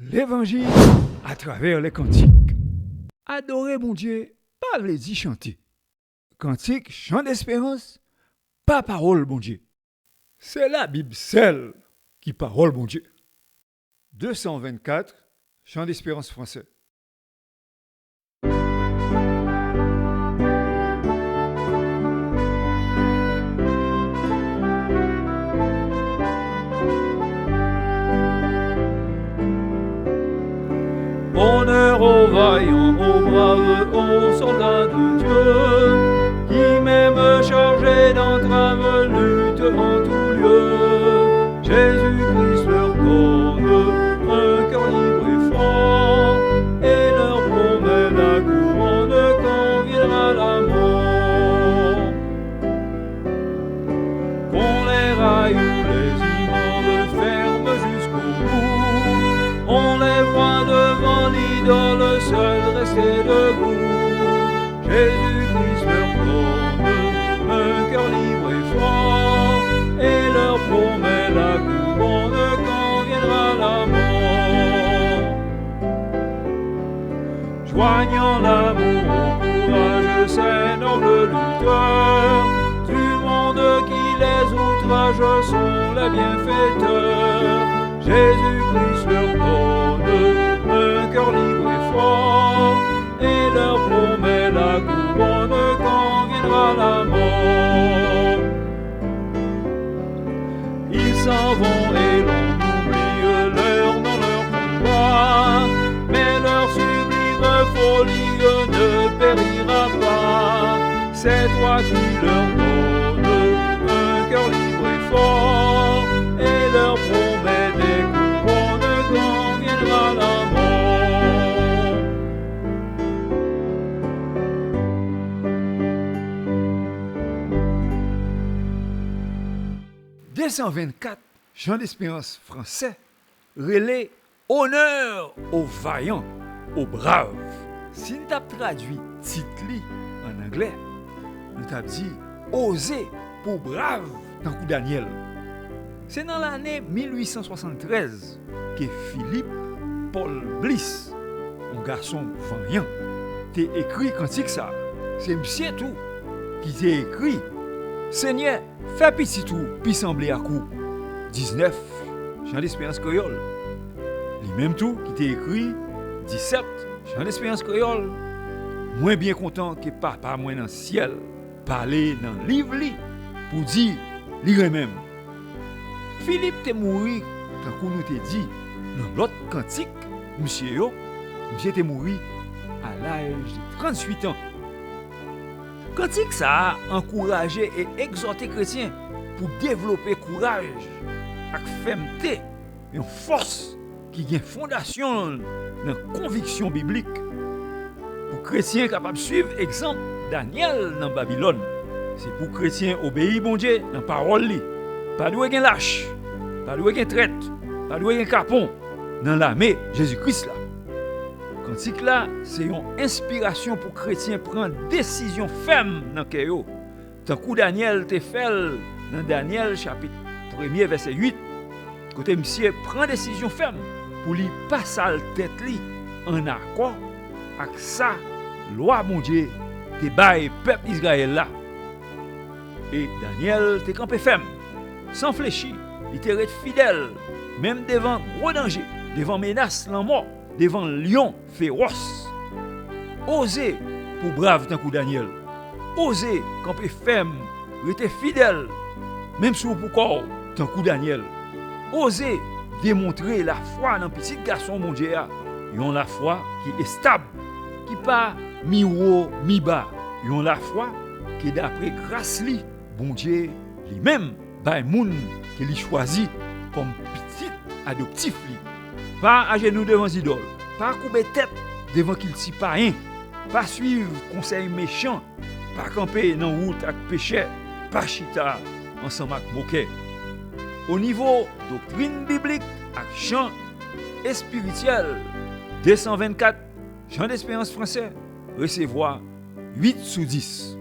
L'évangile à travers les cantiques. Adorer mon Dieu, pas les dire chanter. Cantique, chant d'espérance, pas parole mon Dieu. C'est la Bible seule qui parole mon Dieu. 224, chant d'espérance français. Honneur aux vaillants, aux braves, aux soldats de Dieu, qui même chargés d'entraves luttent en tout lieu. Jésus-Christ leur donne un cœur libre et franc, et leur promet la couronne quand viendra la mort. Qu'on les raille ou les immondes ferme jusqu'au bout, on les voit devant l'idole seul rester debout. Jésus-Christ leur donne un cœur libre et franc, et leur promet la couronne quand viendra la mort. Joignant l'amour au courage, ces nobles lutteurs, du monde qui les outrage sont les bienfaiteurs. Jésus-Christ leur donne un cœur libre et franc, et leur promet la couronne quand viendra la mort. Ils s'en vont et l'on oublie leur dans leur combat, mais leur sublime folie ne périra pas. C'est toi qui leur donnes un cœur libre et fort, et leur promet des couronnes quand viendra la mort. « 224, chant d'espérance français, relais honneur aux vaillants, aux braves. Si nous avons traduit titre en anglais, nous avons dit oser pour brave dans coup Daniel. C'est dans l'année 1873 que Philippe Paul Bliss, un garçon vaillant, t'a écrit cantique ça. C'est monsieur tout qui t'a écrit Seigneur, fais petit tout, puis sembler à coup. 19, chant d'espérance créole. Lui-même tout qui t'a écrit 17, chant d'espérance créole. Moins bien content que papa moins dans le ciel, parler dans le livre li, pour dire, lire même. Philippe t'est mouru, tant qu'on nous t'a dit, dans l'autre cantique, monsieur t'est mouru à l'âge de 38 ans. Cantique ça a encouragé et exhorté les chrétiens pour développer courage, avec fermeté, une force qui a une fondation dans la conviction biblique. Pour les chrétiens capables de suivre exemple Daniel dans Babylone, c'est pour les chrétiens obéir bon Dieu dans la parole. Pas de lâche, pas de traite, pas de capon dans l'armée Jésus-Christ là. Cantique là, c'est une inspiration pour les chrétiens prendre décision ferme dans le cœur. Tant que Daniel te fait dans Daniel chapitre 1er verset 8, côté monsieur prend décision ferme pour lui passer la tête en accord avec ça loi mon Dieu te bail peuple Israël là. Et Daniel te campé ferme, sans fléchir, il te reste fidèle même devant gros danger, devant menace la mort, devant lion féroce. Osez pour brave tant que Daniel. Osez camper ferme, rester fidèle, même si vous pour tant que Daniel. Osez démontrer la foi dans petit garçon mon Dieu. Ils ont la foi qui est stable, qui pas mi haut mi bas. Ils ont la foi qui d'après grâce li, bon Dieu lui-même, by moun qui li choisi comme petit adoptif li. Pas à genoux devant idole, pas couper tête devant qu'il s'y pas rien, pas suivre conseil méchant, pas camper dans route avec péché, pas chita ensemble avec moquet. Au niveau doctrine biblique avec chant et spirituel, 224 chant d'espérance français, recevoir 8/10.